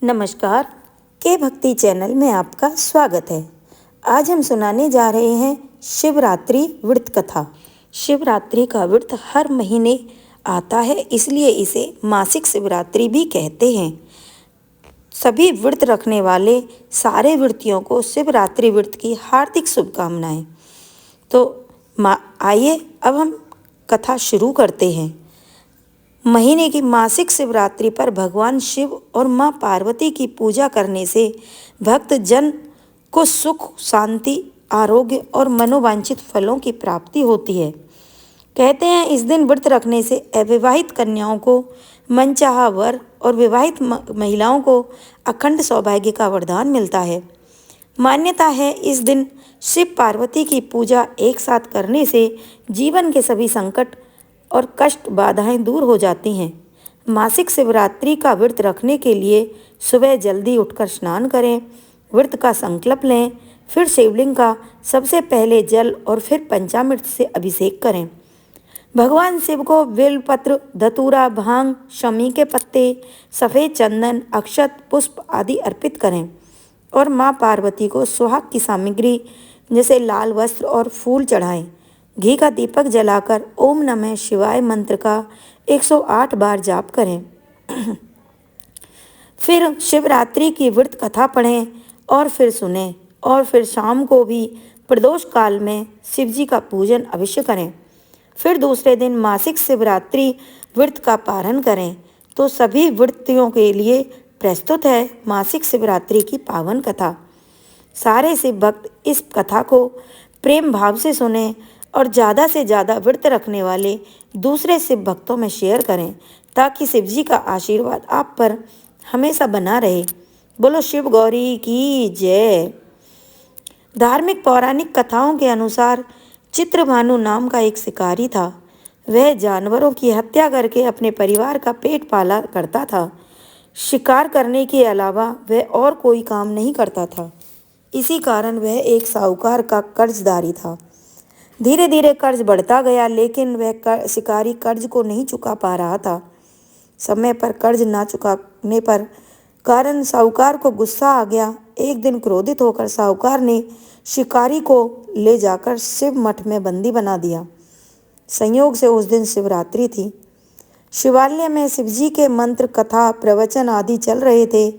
नमस्कार। के भक्ति चैनल में आपका स्वागत है। आज हम सुनाने जा रहे हैं शिवरात्रि व्रत कथा। शिवरात्रि का व्रत हर महीने आता है, इसलिए इसे मासिक शिवरात्रि भी कहते हैं। सभी व्रत रखने वाले सारे व्रतियों को शिवरात्रि व्रत की हार्दिक शुभकामनाएं। तो आइए अब हम कथा शुरू करते हैं। महीने की मासिक शिवरात्रि पर भगवान शिव और मां पार्वती की पूजा करने से भक्त जन को सुख, शांति, आरोग्य और मनोवांछित फलों की प्राप्ति होती है। कहते हैं इस दिन व्रत रखने से अविवाहित कन्याओं को मनचाहा वर और विवाहित महिलाओं को अखंड सौभाग्य का वरदान मिलता है। मान्यता है इस दिन शिव पार्वती की पूजा एक साथ करने से जीवन के सभी संकट और कष्ट बाधाएं दूर हो जाती हैं। मासिक शिवरात्रि का व्रत रखने के लिए सुबह जल्दी उठकर स्नान करें, व्रत का संकल्प लें, फिर शिवलिंग का सबसे पहले जल और फिर पंचामृत से अभिषेक करें। भगवान शिव को बेलपत्र, धतूरा, भांग, शमी के पत्ते, सफ़ेद चंदन, अक्षत, पुष्प आदि अर्पित करें और माँ पार्वती को सुहाग की सामग्री जैसे लाल वस्त्र और फूल चढ़ाएं। घी का दीपक जलाकर ओम नमः शिवाय मंत्र का 108 बार जाप करें। फिर शिवरात्रि की व्रत कथा पढ़ें और फिर सुनें और फिर शाम को भी प्रदोष काल में शिव जी का पूजन अवश्य करें। फिर दूसरे दिन मासिक शिवरात्रि व्रत का पारण करें। तो सभी व्रतियों के लिए प्रस्तुत है मासिक शिवरात्रि की पावन कथा। सारे शिव भक्त इस कथा को प्रेम भाव से सुनें और ज़्यादा से ज़्यादा व्रत रखने वाले दूसरे शिव भक्तों में शेयर करें ताकि शिव जी का आशीर्वाद आप पर हमेशा बना रहे। बोलो शिव गौरी की जय। धार्मिक पौराणिक कथाओं के अनुसार चित्रभानु नाम का एक शिकारी था। वह जानवरों की हत्या करके अपने परिवार का पेट पाला करता था। शिकार करने के अलावा वह और कोई काम नहीं करता था। इसी कारण वह एक साहूकार का कर्जदारी था। धीरे धीरे कर्ज बढ़ता गया, लेकिन वह शिकारी कर्ज को नहीं चुका पा रहा था। समय पर कर्ज ना चुकाने पर कारण साहूकार को गुस्सा आ गया। एक दिन क्रोधित होकर साहूकार ने शिकारी को ले जाकर शिव मठ में बंदी बना दिया। संयोग से उस दिन शिवरात्रि थी। शिवालय में शिवजी के मंत्र, कथा, प्रवचन आदि चल रहे थे।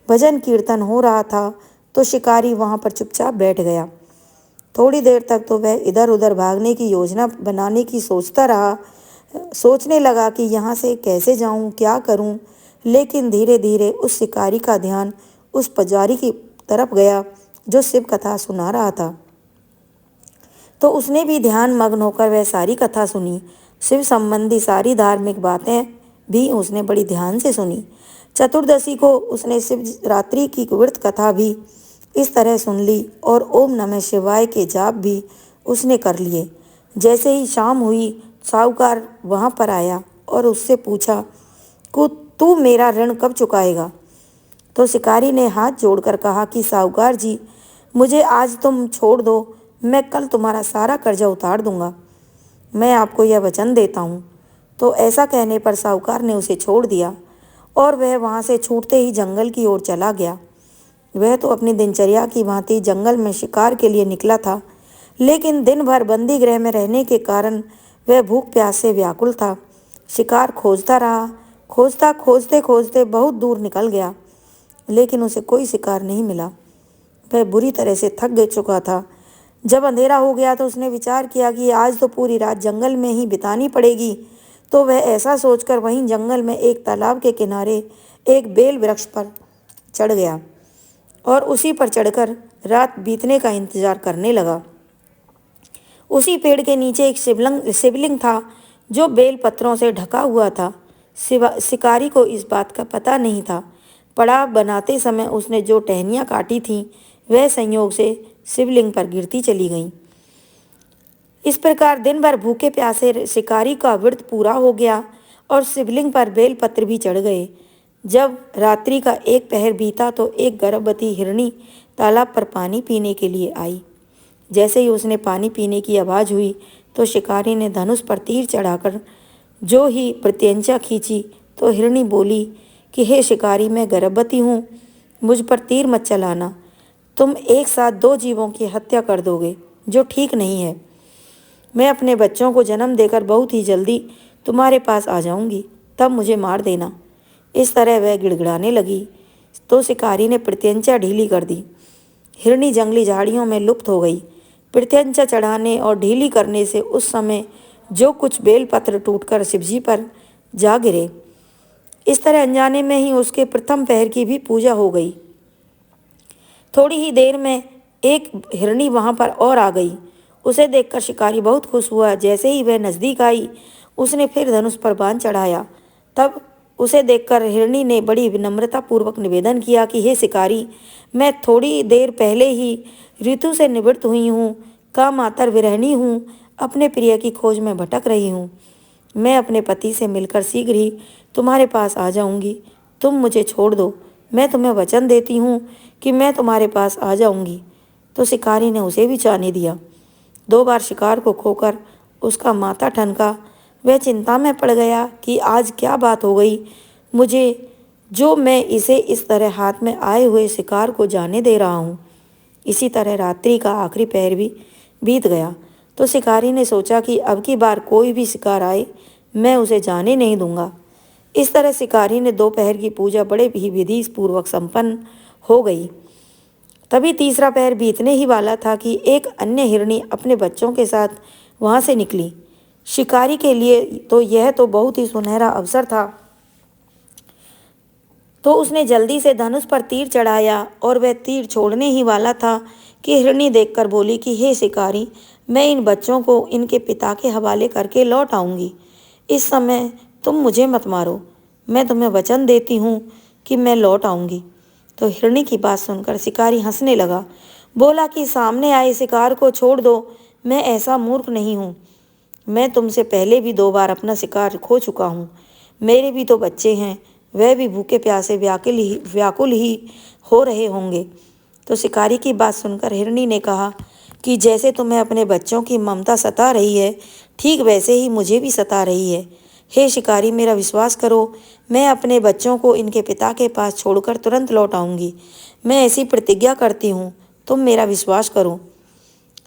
भजन कीर्तन हो रहा था तो शिकारी वहां पर चुपचाप बैठ गया। थोड़ी देर तक तो वह इधर उधर भागने की योजना बनाने की सोचता रहा। सोचने लगा कि यहाँ से कैसे जाऊँ, क्या करूँ। लेकिन धीरे धीरे उस शिकारी का ध्यान उस पुजारी की तरफ गया जो शिव कथा सुना रहा था। तो उसने भी ध्यान मग्न होकर वह सारी कथा सुनी। शिव संबंधी सारी धार्मिक बातें भी उसने बड़ी ध्यान से सुनी। चतुर्दशी को उसने शिवरात्रि की व्रत कथा भी इस तरह सुन ली और ओम नमः शिवाय के जाप भी उसने कर लिए। जैसे ही शाम हुई, साहूकार वहाँ पर आया और उससे पूछा कि तू मेरा ऋण कब चुकाएगा। तो शिकारी ने हाथ जोड़कर कहा कि साहूकार जी, मुझे आज तुम छोड़ दो, मैं कल तुम्हारा सारा कर्जा उतार दूंगा। मैं आपको यह वचन देता हूँ। तो ऐसा कहने पर साहूकार ने उसे छोड़ दिया और वह वहाँ से छूटते ही जंगल की ओर चला गया। वह तो अपनी दिनचर्या की भांति जंगल में शिकार के लिए निकला था, लेकिन दिन भर बंदी गृह में रहने के कारण वह भूख प्यास से व्याकुल था। शिकार खोजता रहा। खोजते खोजते बहुत दूर निकल गया, लेकिन उसे कोई शिकार नहीं मिला। वह बुरी तरह से थक चुका था। जब अंधेरा हो गया तो उसने विचार किया कि आज तो पूरी रात जंगल में ही बितानी पड़ेगी। तो वह ऐसा सोचकर वहीं जंगल में एक तालाब के किनारे एक बेल वृक्ष पर चढ़ गया और उसी पर चढ़कर रात बीतने का इंतजार करने लगा। उसी पेड़ के नीचे एक शिवलिंग था जो बेल पत्रों से ढका हुआ था। शिकारी को इस बात का पता नहीं था। पड़ाव बनाते समय उसने जो टहनियाँ काटी थीं वह संयोग से शिवलिंग पर गिरती चली गईं। इस प्रकार दिन भर भूखे प्यासे शिकारी का व्रत पूरा हो गया और शिवलिंग पर बेल पत्र भी चढ़ गए। जब रात्रि का एक पहर बीता तो एक गर्भवती हिरनी तालाब पर पानी पीने के लिए आई। जैसे ही उसने पानी पीने की आवाज़ हुई तो शिकारी ने धनुष पर तीर चढ़ाकर जो ही प्रत्यंचा खींची तो हिरनी बोली कि हे शिकारी, मैं गर्भवती हूँ, मुझ पर तीर मत चलाना। तुम एक साथ दो जीवों की हत्या कर दोगे, जो ठीक नहीं है। मैं अपने बच्चों को जन्म देकर बहुत ही जल्दी तुम्हारे पास आ जाऊंगी, तब मुझे मार देना। इस तरह वह गिड़गिड़ाने लगी तो शिकारी ने प्रत्यंचा ढीली कर दी। हिरनी जंगली झाड़ियों में लुप्त हो गई। प्रत्यंचा चढ़ाने और ढीली करने से उस समय जो कुछ बेलपत्र टूटकर शिवजी पर जा गिरे। इस तरह अनजाने में ही उसके प्रथम पहर की भी पूजा हो गई। थोड़ी ही देर में एक हिरनी वहां पर और आ गई। उसे देखकर शिकारी बहुत खुश हुआ। जैसे ही वह नजदीक आई, उसने फिर धनुष पर बाण चढ़ाया। तब उसे देखकर हिरनी ने बड़ी विनम्रतापूर्वक निवेदन किया कि हे शिकारी, मैं थोड़ी देर पहले ही ऋतु से निवृत्त हुई हूँ, काम आतर विरहिणी हूँ, अपने प्रिय की खोज में भटक रही हूँ। मैं अपने पति से मिलकर शीघ्र ही तुम्हारे पास आ जाऊंगी। तुम मुझे छोड़ दो, मैं तुम्हें वचन देती हूँ कि मैं तुम्हारे पास आ जाऊंगी। तो शिकारी ने उसे भी जाने दिया। 2 बार शिकार को खोकर उसका माथा ठनका। वह चिंता में पड़ गया कि आज क्या बात हो गई मुझे, जो मैं इसे इस तरह हाथ में आए हुए शिकार को जाने दे रहा हूँ। इसी तरह रात्रि का आखिरी पहर भी बीत गया। तो शिकारी ने सोचा कि अब की बार कोई भी शिकार आए, मैं उसे जाने नहीं दूंगा। इस तरह शिकारी ने दोपहर की पूजा बड़े ही विधि पूर्वक संपन्न हो गई। तभी तीसरा पहर बीतने ही वाला था कि एक अन्य हिरनी अपने बच्चों के साथ वहां से निकली। शिकारी के लिए तो यह तो बहुत ही सुनहरा अवसर था, तो उसने जल्दी से धनुष पर तीर चढ़ाया और वह तीर छोड़ने ही वाला था कि हिरनी देखकर बोली कि हे शिकारी, मैं इन बच्चों को इनके पिता के हवाले करके लौट आऊंगी। इस समय तुम मुझे मत मारो, मैं तुम्हें वचन देती हूँ कि मैं लौट आऊंगी। तो हिरनी की बात सुनकर शिकारी हंसने लगा। बोला कि सामने आए शिकार को छोड़ दो, मैं ऐसा मूर्ख नहीं हूँ। मैं तुमसे पहले भी 2 बार अपना शिकार खो चुका हूँ। मेरे भी तो बच्चे हैं, वह भी भूखे प्यासे व्याकुल ही हो रहे होंगे। तो शिकारी की बात सुनकर हिरनी ने कहा कि जैसे तुम्हें अपने बच्चों की ममता सता रही है, ठीक वैसे ही मुझे भी सता रही है। हे शिकारी, मेरा विश्वास करो, मैं अपने बच्चों को इनके पिता के पास छोड़कर तुरंत लौट आऊंगी। मैं ऐसी प्रतिज्ञा करती हूँ, तुम मेरा विश्वास करो।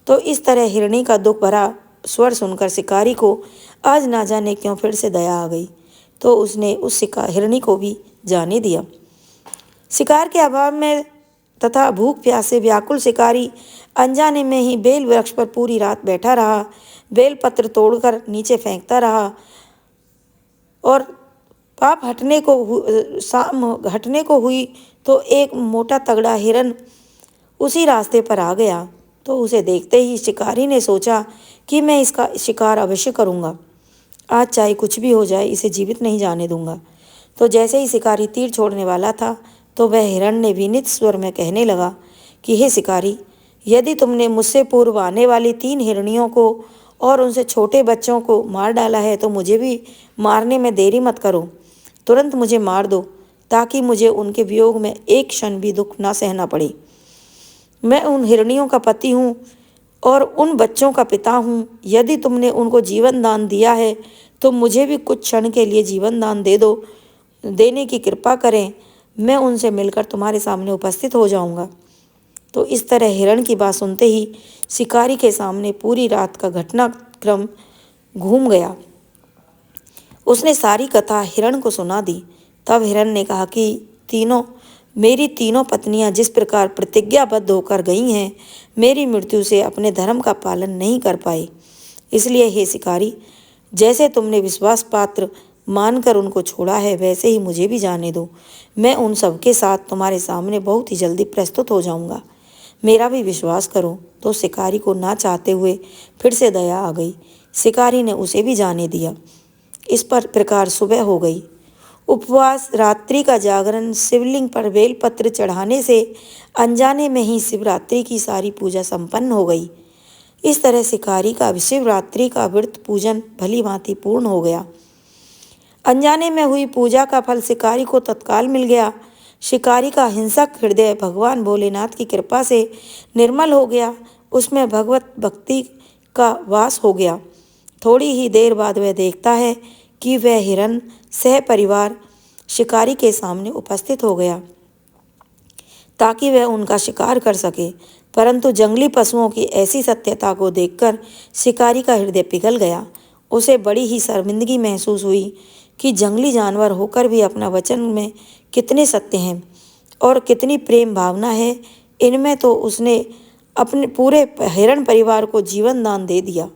तो इस तरह हिरनी का दुख भरा स्वर सुनकर शिकारी को आज ना जाने क्यों फिर से दया आ गई। तो उसने उस हिरनी को भी जाने दिया। शिकार के अभाव में तथा भूख प्यास से व्याकुल शिकारी अनजाने में ही बेल वृक्ष पर पूरी रात बैठा रहा। बेल पत्र तोड़कर नीचे फेंकता रहा और पाप शाम हटने को हुई तो एक मोटा तगड़ा हिरन उसी रास्ते पर आ गया। तो उसे देखते ही शिकारी ने सोचा कि मैं इसका शिकार अवश्य करूँगा। आज चाहे कुछ भी हो जाए, इसे जीवित नहीं जाने दूंगा। तो जैसे ही शिकारी तीर छोड़ने वाला था, तो वह हिरण ने विनीत स्वर में कहने लगा कि हे शिकारी, यदि तुमने मुझसे पूर्व आने वाली 3 हिरणियों को और उनसे छोटे बच्चों को मार डाला है, तो मुझे भी मारने में देरी मत करो। तुरंत मुझे मार दो, ताकि मुझे उनके वियोग में एक क्षण भी दुख न सहना पड़े। मैं उन हिरणियों का पति हूँ और उन बच्चों का पिता हूँ। यदि तुमने उनको जीवन दान दिया है, तो मुझे भी कुछ क्षण के लिए जीवन दान देने की कृपा करें। मैं उनसे मिलकर तुम्हारे सामने उपस्थित हो जाऊंगा। तो इस तरह हिरण की बात सुनते ही शिकारी के सामने पूरी रात का घटनाक्रम घूम गया। उसने सारी कथा हिरण को सुना दी। तब हिरण ने कहा कि मेरी तीनों पत्नियां जिस प्रकार प्रतिज्ञाबद्ध होकर गई हैं, मेरी मृत्यु से अपने धर्म का पालन नहीं कर पाई। इसलिए हे शिकारी, जैसे तुमने विश्वास पात्र मानकर उनको छोड़ा है, वैसे ही मुझे भी जाने दो। मैं उन सबके साथ तुम्हारे सामने बहुत ही जल्दी प्रस्तुत हो जाऊंगा। मेरा भी विश्वास करो। तो शिकारी को ना चाहते हुए फिर से दया आ गई। शिकारी ने उसे भी जाने दिया। इस प्रकार सुबह हो गई। उपवास, रात्रि का जागरण, शिवलिंग पर बेलपत्र चढ़ाने से अनजाने में ही शिवरात्रि की सारी पूजा संपन्न हो गई। इस तरह शिकारी का शिवरात्रि का व्रत पूजन भली भांति पूर्ण हो गया। अनजाने में हुई पूजा का फल शिकारी को तत्काल मिल गया। शिकारी का हिंसक हृदय भगवान भोलेनाथ की कृपा से निर्मल हो गया। उसमें भगवत भक्ति का वास हो गया। थोड़ी ही देर बाद वह देखता है कि वह हिरण सह परिवार शिकारी के सामने उपस्थित हो गया ताकि वह उनका शिकार कर सके। परंतु जंगली पशुओं की ऐसी सत्यता को देखकर शिकारी का हृदय पिघल गया। उसे बड़ी ही शर्मिंदगी महसूस हुई कि जंगली जानवर होकर भी अपना वचन में कितने सत्य हैं और कितनी प्रेम भावना है। इनमें तो उसने अपने पूरे हिरण परिवार को जीवन दान दे दिया।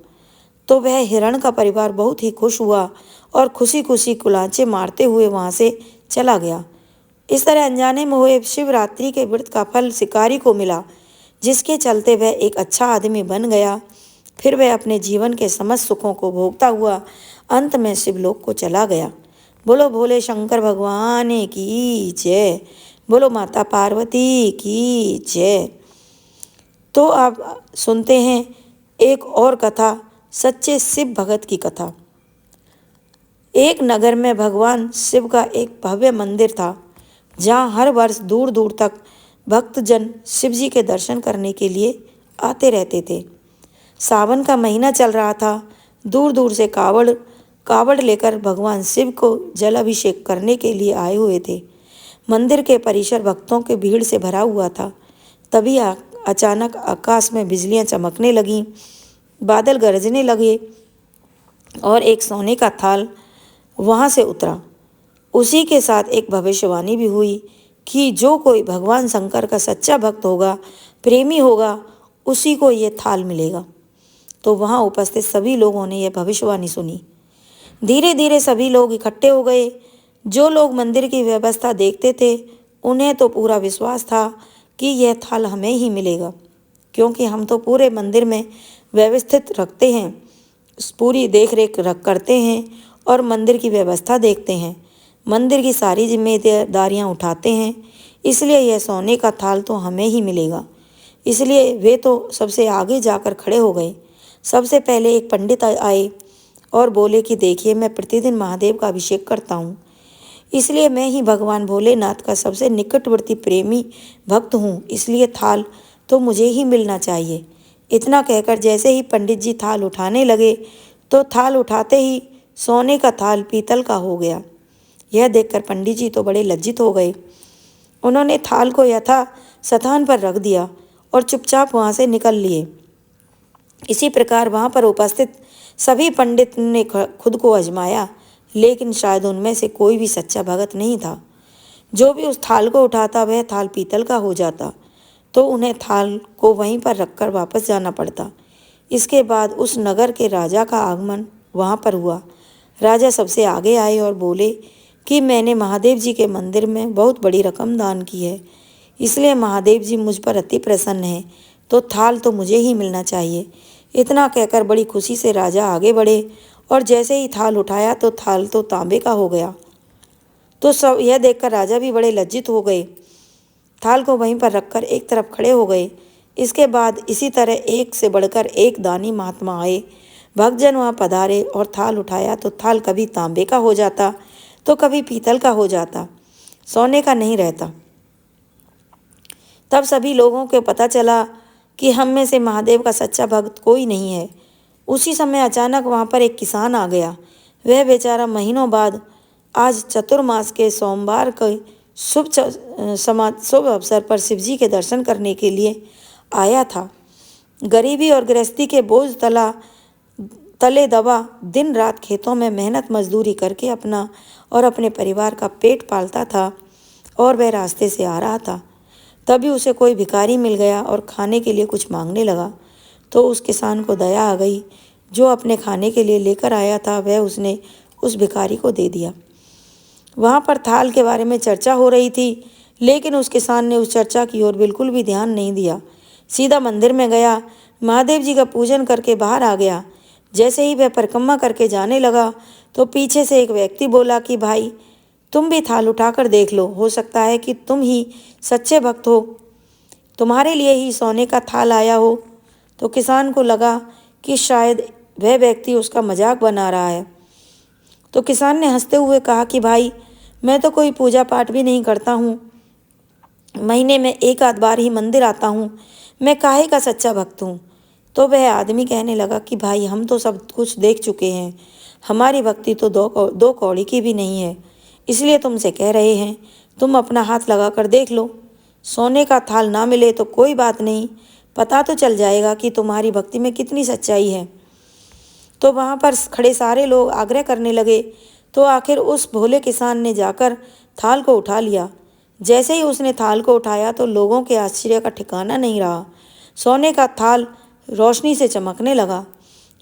तो वह हिरण का परिवार बहुत ही खुश हुआ और खुशी खुशी कुलांचे मारते हुए वहाँ से चला गया। इस तरह अनजाने में हुए शिवरात्रि के व्रत का फल शिकारी को मिला, जिसके चलते वह एक अच्छा आदमी बन गया। फिर वह अपने जीवन के समस्त सुखों को भोगता हुआ अंत में शिवलोक को चला गया। बोलो भोले शंकर भगवान की जय। बोलो माता पार्वती की जय। तो आप सुनते हैं एक और कथा, सच्चे शिव भगत की कथा। एक नगर में भगवान शिव का एक भव्य मंदिर था, जहाँ हर वर्ष दूर दूर तक भक्तजन शिव जी के दर्शन करने के लिए आते रहते थे। सावन का महीना चल रहा था। दूर दूर से कावड़ लेकर भगवान शिव को जल अभिषेक करने के लिए आए हुए थे। मंदिर के परिसर भक्तों के भीड़ से भरा हुआ था। तभी अचानक आकाश में बिजलियां चमकने लगीं, बादल गरजने लगे और एक सोने का थाल वहाँ से उतरा। उसी के साथ एक भविष्यवाणी भी हुई कि जो कोई भगवान शंकर का सच्चा भक्त होगा, प्रेमी होगा, उसी को ये थाल मिलेगा। तो वहाँ उपस्थित सभी लोगों ने यह भविष्यवाणी सुनी। धीरे धीरे सभी लोग इकट्ठे हो गए। जो लोग मंदिर की व्यवस्था देखते थे, उन्हें तो पूरा विश्वास था कि यह थाल हमें ही मिलेगा, क्योंकि हम तो पूरे मंदिर में व्यवस्थित रखते हैं, पूरी देख रेख करते हैं और मंदिर की व्यवस्था देखते हैं, मंदिर की सारी जिम्मेदारियां उठाते हैं, इसलिए यह सोने का थाल तो हमें ही मिलेगा। इसलिए वे तो सबसे आगे जाकर खड़े हो गए। सबसे पहले एक पंडित आए और बोले कि देखिए, मैं प्रतिदिन महादेव का अभिषेक करता हूँ, इसलिए मैं ही भगवान भोलेनाथ का सबसे निकटवर्ती प्रेमी भक्त हूँ, इसलिए थाल तो मुझे ही मिलना चाहिए। इतना कहकर जैसे ही पंडित जी थाल उठाने लगे, तो थाल उठाते ही सोने का थाल पीतल का हो गया। यह देखकर पंडित जी तो बड़े लज्जित हो गए। उन्होंने थाल को यथा स्थान पर रख दिया और चुपचाप वहाँ से निकल लिए। इसी प्रकार वहाँ पर उपस्थित सभी पंडित ने खुद को आजमाया, लेकिन शायद उनमें से कोई भी सच्चा भगत नहीं था। जो भी उस थाल को उठाता वह थाल पीतल का हो जाता, तो उन्हें थाल को वहीं पर रखकर वापस जाना पड़ता। इसके बाद उस नगर के राजा का आगमन वहाँ पर हुआ। राजा सबसे आगे आए और बोले कि मैंने महादेव जी के मंदिर में बहुत बड़ी रकम दान की है, इसलिए महादेव जी मुझ पर अति प्रसन्न हैं, तो थाल तो मुझे ही मिलना चाहिए। इतना कहकर बड़ी खुशी से राजा आगे बढ़े और जैसे ही थाल उठाया तो थाल तो तांबे का हो गया। तो सब यह देखकर राजा भी बड़े लज्जित हो गए। थाल को वहीं पर रखकर एक तरफ खड़े हो गए। इसके बाद इसी तरह एक से बढ़कर एक दानी महात्मा आए। भक्तजन वहाँ पधारे और थाल उठाया तो थाल कभी तांबे का हो जाता तो कभी पीतल का हो जाता, सोने का नहीं रहता। तब सभी लोगों को पता चला कि हम में से महादेव का सच्चा भक्त कोई नहीं है। उसी समय अचानक वहाँ पर एक किसान आ गया। वह बेचारा महीनों बाद आज चतुर्मास के सोमवार के शुभ अवसर पर शिवजी के दर्शन करने के लिए आया था। गरीबी और गृहस्थी के बोझ तले दबा दिन रात खेतों में मेहनत मजदूरी करके अपना और अपने परिवार का पेट पालता था और वह रास्ते से आ रहा था। तभी उसे कोई भिखारी मिल गया और खाने के लिए कुछ मांगने लगा। तो उस किसान को दया आ गई। जो अपने खाने के लिए लेकर आया था वह उसने उस भिखारी को दे दिया। वहाँ पर थाल के बारे में चर्चा हो रही थी, लेकिन उस किसान ने उस चर्चा की ओर बिल्कुल भी ध्यान नहीं दिया। सीधा मंदिर में गया, महादेव जी का पूजन करके बाहर आ गया। जैसे ही वह परिक्रमा करके जाने लगा तो पीछे से एक व्यक्ति बोला कि भाई, तुम भी थाल उठाकर देख लो, हो सकता है कि तुम ही सच्चे भक्त हो, तुम्हारे लिए ही सोने का थाल आया हो। तो किसान को लगा कि शायद वह व्यक्ति उसका मजाक बना रहा है। तो किसान ने हंसते हुए कहा कि भाई, मैं तो कोई पूजा पाठ भी नहीं करता हूँ, महीने में एक आध बार ही मंदिर आता हूँ, मैं काहे का सच्चा भक्त हूँ। तो वह आदमी कहने लगा कि भाई, हम तो सब कुछ देख चुके हैं, हमारी भक्ति तो दो कौड़ी की भी नहीं है। इसलिए तुमसे कह रहे हैं, तुम अपना हाथ लगा कर देख लो। सोने का थाल ना मिले तो कोई बात नहीं, पता तो चल जाएगा कि तुम्हारी भक्ति में कितनी सच्चाई है। तो वहाँ पर खड़े सारे लोग आग्रह करने लगे। तो आखिर उस भोले किसान ने जाकर थाल को उठा लिया। जैसे ही उसने थाल को उठाया तो लोगों के आश्चर्य का ठिकाना नहीं रहा। सोने का थाल रोशनी से चमकने लगा।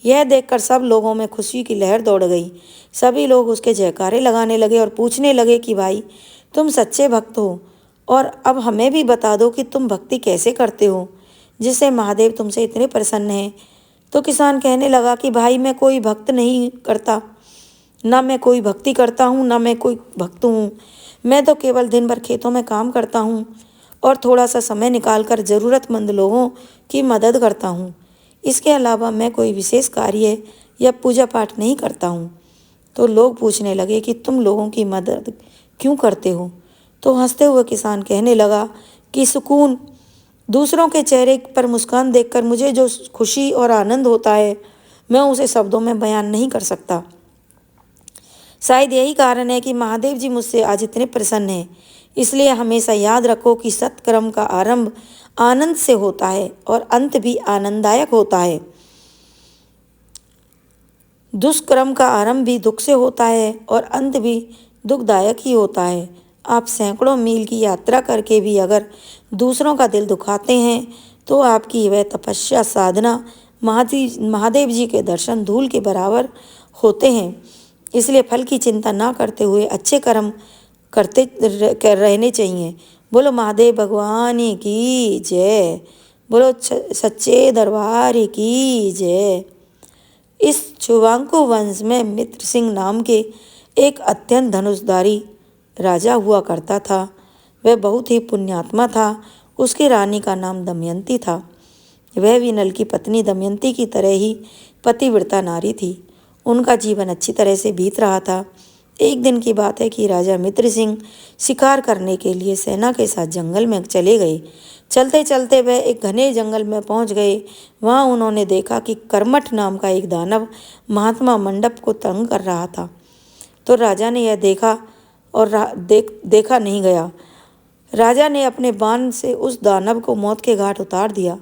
यह देखकर सब लोगों में खुशी की लहर दौड़ गई। सभी लोग उसके जयकारे लगाने लगे और पूछने लगे कि भाई, तुम सच्चे भक्त हो, और अब हमें भी बता दो कि तुम भक्ति कैसे करते हो, जिससे महादेव तुमसे इतने प्रसन्न हैं। तो किसान कहने लगा कि भाई, मैं कोई भक्त नहीं करता, ना मैं कोई भक्ति करता हूँ, ना मैं कोई भक्त हूँ। मैं तो केवल दिन भर खेतों में काम करता हूँ और थोड़ा सा समय निकालकर ज़रूरतमंद लोगों की मदद करता हूँ। इसके अलावा मैं कोई विशेष कार्य या पूजा पाठ नहीं करता हूँ। तो लोग पूछने लगे कि तुम लोगों की मदद क्यों करते हो? तो हंसते हुए किसान कहने लगा कि सुकून, दूसरों के चेहरे पर मुस्कान देखकर मुझे जो खुशी और आनंद होता है, मैं उसे शब्दों में बयान नहीं कर सकता। शायद यही कारण है कि महादेव जी मुझसे आज इतने प्रसन्न हैं। इसलिए हमेशा याद रखो कि सत्कर्म का आरंभ आनंद से होता है और अंत भी आनंददायक होता है। दुष्कर्म का आरंभ भी दुख से होता है और अंत भी दुखदायक ही होता है। आप सैकड़ों मील की यात्रा करके भी अगर दूसरों का दिल दुखाते हैं तो आपकी वह तपस्या साधना महादेव जी के दर्शन धूल के बराबर होते हैं। इसलिए फल की चिंता ना करते हुए अच्छे कर्म रहने चाहिए। बोलो महादेव भगवान की जय। बोलो सच्चे दरबार की जय। इस शुभांकु वंश में मित्र सिंह नाम के एक अत्यंत धनुषधारी राजा हुआ करता था। वह बहुत ही पुण्यात्मा था। उसकी रानी का नाम दमयंती था। वह भी नल की पत्नी दमयंती की तरह ही पतिव्रता नारी थी। उनका जीवन अच्छी तरह से बीत रहा था। एक दिन की बात है कि राजा मित्र सिंह शिकार करने के लिए सेना के साथ जंगल में चले गए। चलते चलते वह एक घने जंगल में पहुंच गए। वहां उन्होंने देखा कि कर्मठ नाम का एक दानव महात्मा मंडप को तंग कर रहा था। तो राजा ने यह देखा और देखा नहीं गया। राजा ने अपने बाण से उस दानव को मौत के घाट उतार दिया।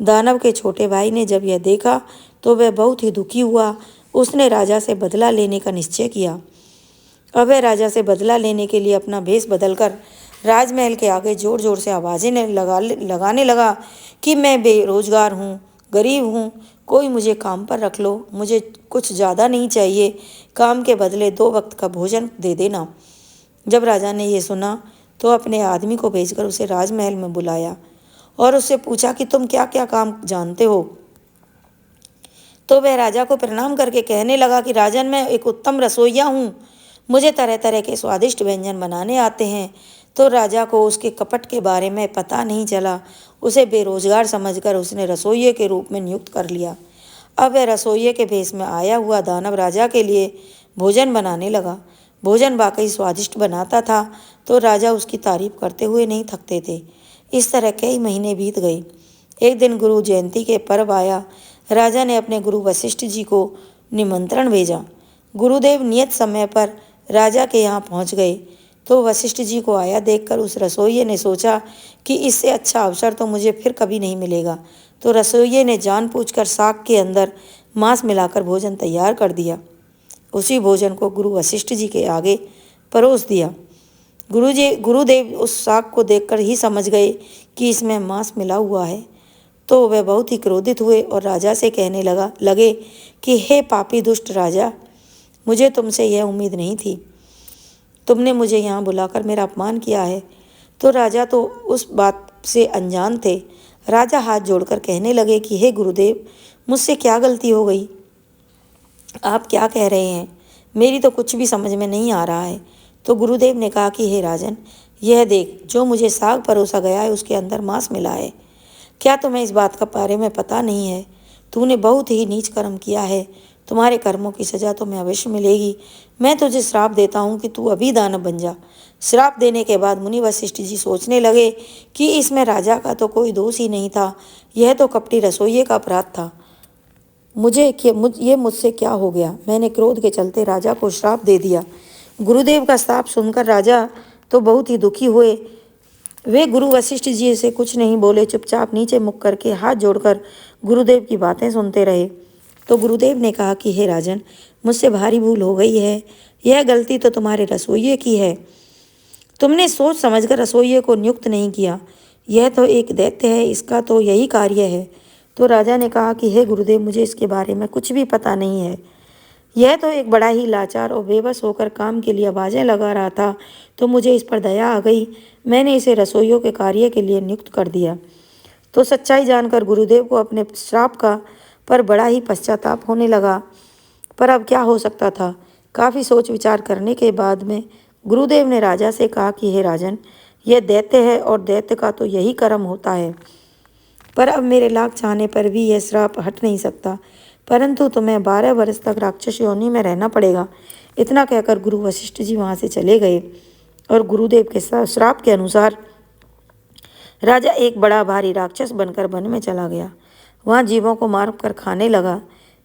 दानव के छोटे भाई ने जब यह देखा तो वह बहुत ही दुखी हुआ। उसने राजा से बदला लेने का निश्चय किया। अब वह राजा से बदला लेने के लिए अपना भेष बदलकर राजमहल के आगे जोर जोर से आवाज़ें लगाने लगा कि मैं बेरोजगार हूँ, गरीब हूँ, कोई मुझे काम पर रख लो, मुझे कुछ ज़्यादा नहीं चाहिए, काम के बदले 2 वक्त का भोजन दे देना। जब राजा ने यह सुना तो अपने आदमी को भेजकर उसे राजमहल में बुलाया और उससे पूछा कि तुम क्या क्या काम जानते हो। तो वह राजा को प्रणाम करके कहने लगा कि राजन, मैं एक उत्तम रसोइया हूँ, मुझे तरह तरह के स्वादिष्ट व्यंजन बनाने आते हैं। तो राजा को उसके कपट के बारे में पता नहीं चला। उसे बेरोजगार समझकर उसने रसोइये के रूप में नियुक्त कर लिया। अब वह रसोइये के भेष में आया हुआ दानव राजा के लिए भोजन बनाने लगा। भोजन वाकई स्वादिष्ट बनाता था तो राजा उसकी तारीफ करते हुए नहीं थकते थे। इस तरह कई महीने बीत गए। एक दिन गुरु जयंती के पर्व आया। राजा ने अपने गुरु वशिष्ठ जी को निमंत्रण भेजा। गुरुदेव नियत समय पर राजा के यहाँ पहुँच गए। तो वशिष्ठ जी को आया देखकर उस रसोइये ने सोचा कि इससे अच्छा अवसर तो मुझे फिर कभी नहीं मिलेगा। तो रसोइये ने जानबूझकर साग के अंदर मांस मिलाकर भोजन तैयार कर दिया। उसी भोजन को गुरु वशिष्ठ जी के आगे परोस दिया। गुरुदेव उस साग को देखकर ही समझ गए कि इसमें मांस मिला हुआ है। तो वह बहुत ही क्रोधित हुए और राजा से कहने लगे कि हे पापी दुष्ट राजा, मुझे तुमसे यह उम्मीद नहीं थी। तुमने मुझे यहाँ बुलाकर मेरा अपमान किया है। तो राजा तो उस बात से अनजान थे। राजा हाथ जोड़कर कहने लगे कि हे गुरुदेव, मुझसे क्या गलती हो गई? आप क्या कह रहे हैं? मेरी तो कुछ भी समझ में नहीं आ रहा है। तो गुरुदेव ने कहा कि हे राजन, यह देख, जो मुझे साग परोसा गया है उसके अंदर मांस मिला है। क्या तुम्हें इस बात का बारे में पता नहीं है? तूने बहुत ही नीच कर्म किया है। तुम्हारे कर्मों की सजा तुम्हें अवश्य मिलेगी। मैं तुझे श्राप देता हूँ कि तू अभी दानव बन जा। श्राप देने के बाद मुनि वशिष्ठ जी सोचने लगे कि इसमें राजा का तो कोई दोष ही नहीं था, यह तो कपटी रसोइये का अपराध था। मुझसे क्या हो गया? मैंने क्रोध के चलते राजा को श्राप दे दिया। गुरुदेव का श्राप सुनकर राजा तो बहुत ही दुखी हुए। वे गुरु वशिष्ठ जी से कुछ नहीं बोले, चुपचाप नीचे मुख करके हाथ जोड़कर गुरुदेव की बातें सुनते रहे। तो गुरुदेव ने कहा कि हे राजन, मुझसे भारी भूल हो गई है। यह गलती तो तुम्हारे रसोइये की है। तुमने सोच समझकर रसोइये को नियुक्त नहीं किया। यह तो एक दैत्य है, इसका तो यही कार्य है। तो राजा ने कहा कि हे गुरुदेव, मुझे इसके बारे में कुछ भी पता नहीं है। यह तो एक बड़ा ही लाचार और बेबस होकर काम के लिए आवाज़ें लगा रहा था, तो मुझे इस पर दया आ गई। मैंने इसे रसोइयों के कार्य के लिए नियुक्त कर दिया। तो सच्चाई जानकर गुरुदेव को अपने श्राप का पर बड़ा ही पश्चाताप होने लगा। पर अब क्या हो सकता था। काफ़ी सोच विचार करने के बाद में गुरुदेव ने राजा से कहा कि हे राजन, यह दैत्य है और दैत्य का तो यही कर्म होता है। पर अब मेरे लाख चाहने पर भी यह श्राप हट नहीं सकता, परंतु तुम्हें 12 वर्ष तक राक्षस योनि में रहना पड़ेगा। इतना कहकर गुरु वशिष्ठ जी वहाँ से चले गए और गुरुदेव के श्राप के अनुसार राजा एक बड़ा भारी राक्षस बनकर वन में चला गया। वहाँ जीवों को मार कर खाने लगा।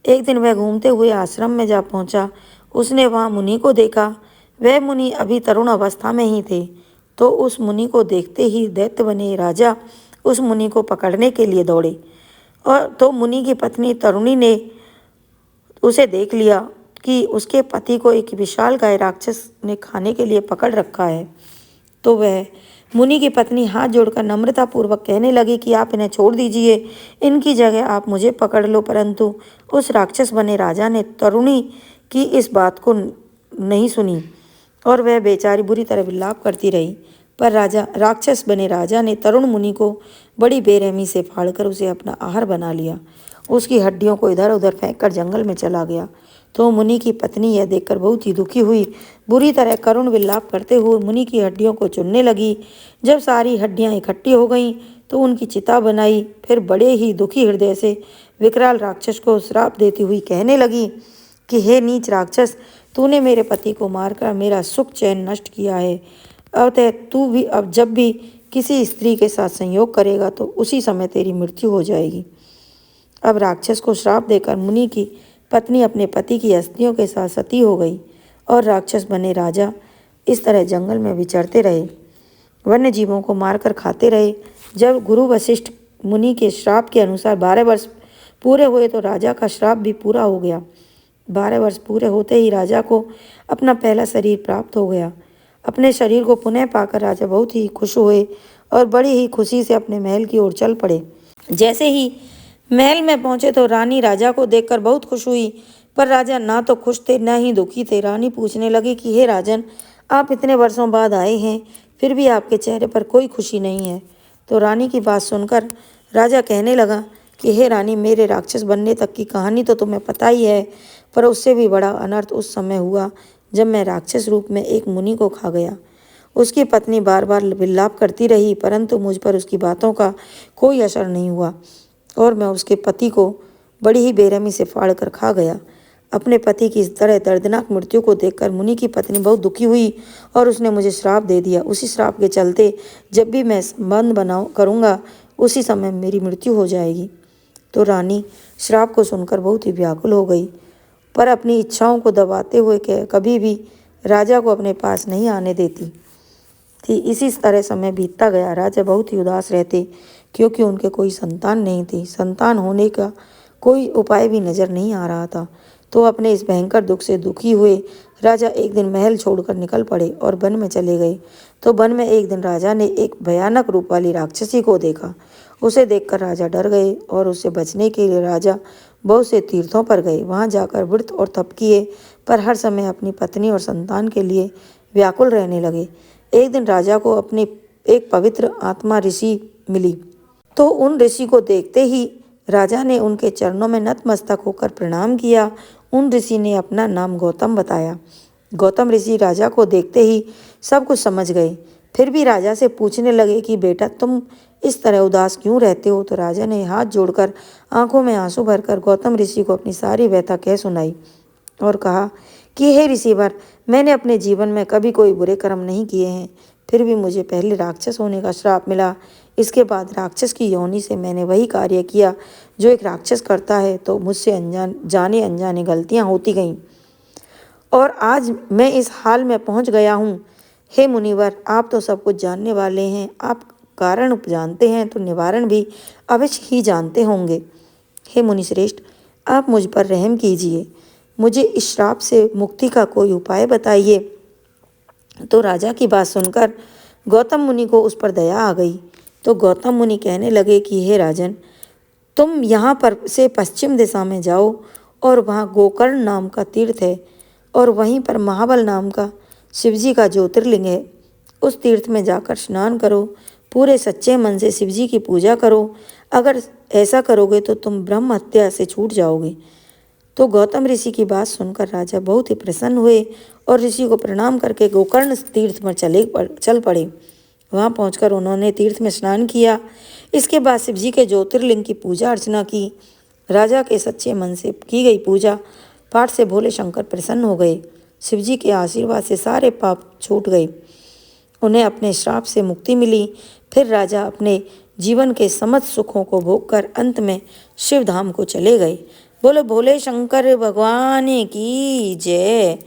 एक दिन वह घूमते हुए आश्रम में जा पहुँचा। उसने वहाँ मुनि को देखा। वह मुनि अभी तरुण अवस्था में ही थे। तो उस मुनि को देखते ही दैत्य बने राजा उस मुनि को पकड़ने के लिए दौड़े। और तो मुनि की पत्नी तरुणी ने उसे देख लिया कि उसके पति को एक विशालकाय राक्षस ने खाने के लिए पकड़ रखा है। तो वह मुनि की पत्नी हाथ जोड़कर नम्रतापूर्वक कहने लगी कि आप इन्हें छोड़ दीजिए, इनकी जगह आप मुझे पकड़ लो। परंतु उस राक्षस बने राजा ने तरुणी की इस बात को नहीं सुनी और वह बेचारी बुरी तरह विलाप करती रही। पर राक्षस बने राजा ने तरुण मुनि को बड़ी बेरहमी से फाड़कर उसे अपना आहार बना लिया। उसकी हड्डियों को इधर उधर फेंककर जंगल में चला गया। तो मुनि की पत्नी यह देखकर बहुत ही दुखी हुई। बुरी तरह करुण विलाप करते हुए मुनि की हड्डियों को चुनने लगी। जब सारी हड्डियां इकट्ठी हो गईं तो उनकी चिता बनाई। फिर बड़े ही दुखी हृदय से विकराल राक्षस को श्राप देती हुई कहने लगी कि हे नीच राक्षस, तूने मेरे पति को मारकर मेरा सुख चैन नष्ट किया है। अतः तू भी अब जब भी किसी स्त्री के साथ संयोग करेगा तो उसी समय तेरी मृत्यु हो जाएगी। अब राक्षस को श्राप देकर मुनि की पत्नी अपने पति की अस्थियों के साथ सती हो गई और राक्षस बने राजा इस तरह जंगल में विचरते रहे, वन्य जीवों को मारकर खाते रहे। जब गुरु वशिष्ठ मुनि के श्राप के अनुसार 12 वर्ष पूरे हुए तो राजा का श्राप भी पूरा हो गया। 12 वर्ष पूरे होते ही राजा को अपना पहला शरीर प्राप्त हो गया। अपने शरीर को पुनः पाकर राजा बहुत ही खुश हुए और बड़ी ही खुशी से अपने महल की ओर चल पड़े। जैसे ही महल में पहुंचे तो रानी राजा को देखकर बहुत खुश हुई, पर राजा ना तो खुश थे न ही दुखी थे। रानी पूछने लगी कि हे राजन, आप इतने वर्षों बाद आए हैं, फिर भी आपके चेहरे पर कोई खुशी नहीं है। तो रानी की बात सुनकर राजा कहने लगा कि हे रानी, मेरे राक्षस बनने तक की कहानी तो तुम्हें पता ही है, पर उससे भी बड़ा अनर्थ उस समय हुआ जब मैं राक्षस रूप में एक मुनि को खा गया। उसकी पत्नी बार बार विलाप करती रही, परंतु मुझ पर उसकी बातों का कोई असर नहीं हुआ और मैं उसके पति को बड़ी ही बेरहमी से फाड़ कर खा गया। अपने पति की इस तरह दर्दनाक मृत्यु को देखकर मुनि की पत्नी बहुत दुखी हुई और उसने मुझे श्राप दे दिया। उसी श्राप के चलते जब भी मैं संबंध करूँगा उसी समय मेरी मृत्यु हो जाएगी। तो रानी श्राप को सुनकर बहुत ही व्याकुल हो गई, पर अपनी इच्छाओं को दबाते हुए कभी भी राजा को अपने पास नहीं आने देती थी। इसी तरह समय बीतता गया। राजा बहुत ही उदास रहते क्योंकि उनके कोई संतान नहीं थी। संतान होने का कोई उपाय भी नजर नहीं आ रहा था। तो अपने इस भयंकर दुख से दुखी हुए राजा एक दिन महल छोड़कर निकल पड़े और वन में चले गए। तो वन में एक दिन राजा ने एक भयानक रूप वाली राक्षसी को देखा। उसे देखकर राजा डर गए और उससे बचने के लिए राजा बहुत से तीर्थों पर गए। वहां जाकर व्रत और तप किए, पर हर समय अपनी पत्नी और संतान के लिए व्याकुल रहने लगे। एक दिन राजा को अपनी एक पवित्र आत्मा ऋषि मिली। तो उन ऋषि को देखते ही राजा ने उनके चरणों में नतमस्तक होकर प्रणाम किया। उन ऋषि ने अपना नाम गौतम बताया। गौतम ऋषि राजा को देखते ही सब कुछ समझ गए। फिर भी राजा से पूछने लगे कि बेटा, तुम इस तरह उदास क्यों रहते हो। तो राजा ने हाथ जोड़कर आंखों में आंसू भरकर गौतम ऋषि को अपनी सारी व्यथा कह सुनाई और कहा कि हे ऋषिवर, मैंने अपने जीवन में कभी कोई बुरे कर्म नहीं किए हैं, फिर भी मुझे पहले राक्षस होने का श्राप मिला। इसके बाद राक्षस की योनि से मैंने वही कार्य किया जो एक राक्षस करता है, तो मुझसे जाने अनजाने गलतियां होती गईं और आज मैं इस हाल में पहुंच गया हूँ। हे मुनिवर, आप तो सब कुछ जानने वाले हैं। आप कारण जानते हैं तो निवारण भी अवश्य ही जानते होंगे। हे मुनिश्रेष्ठ, आप मुझ पर रहम कीजिए, मुझे इस श्राप से मुक्ति का कोई उपाय बताइए। तो राजा की बात सुनकर गौतम मुनि को उस पर दया आ गई। तो गौतम मुनि कहने लगे कि हे राजन, तुम यहाँ पर से पश्चिम दिशा में जाओ और वहाँ गोकर्ण नाम का तीर्थ है और वहीं पर महाबल नाम का शिवजी का ज्योतिर्लिंग है। उस तीर्थ में जाकर स्नान करो, पूरे सच्चे मन से शिवजी की पूजा करो। अगर ऐसा करोगे तो तुम ब्रह्म हत्या से छूट जाओगे। तो गौतम ऋषि की बात सुनकर राजा बहुत ही प्रसन्न हुए और ऋषि को प्रणाम करके गोकर्ण तीर्थ पर चल पड़े। वहाँ पहुंचकर उन्होंने तीर्थ में स्नान किया। इसके बाद शिवजी के ज्योतिर्लिंग की पूजा अर्चना की। राजा के सच्चे मन से की गई पूजा पाठ से भोले शंकर प्रसन्न हो गए। शिवजी के आशीर्वाद से सारे पाप छूट गए, उन्हें अपने श्राप से मुक्ति मिली। फिर राजा अपने जीवन के समस्त सुखों को भोगकर अंत में शिवधाम को चले गए। बोलो भोले शंकर भगवान की जय।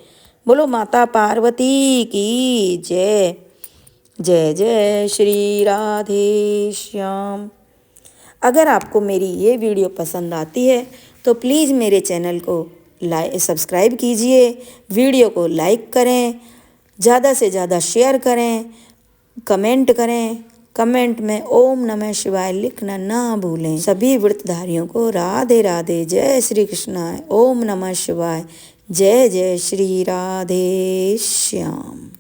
बोलो माता पार्वती की जय। जय जय श्री राधे श्याम। अगर आपको मेरी ये वीडियो पसंद आती है तो प्लीज़ मेरे चैनल को सब्सक्राइब कीजिए, वीडियो को लाइक करें, ज़्यादा से ज़्यादा शेयर करें, कमेंट करें। कमेंट में ओम नमः शिवाय लिखना ना भूलें। सभी व्रतधारियों को राधे राधे, जय श्री कृष्णाय, ओम नमः शिवाय, जय जय श्री राधे श्याम।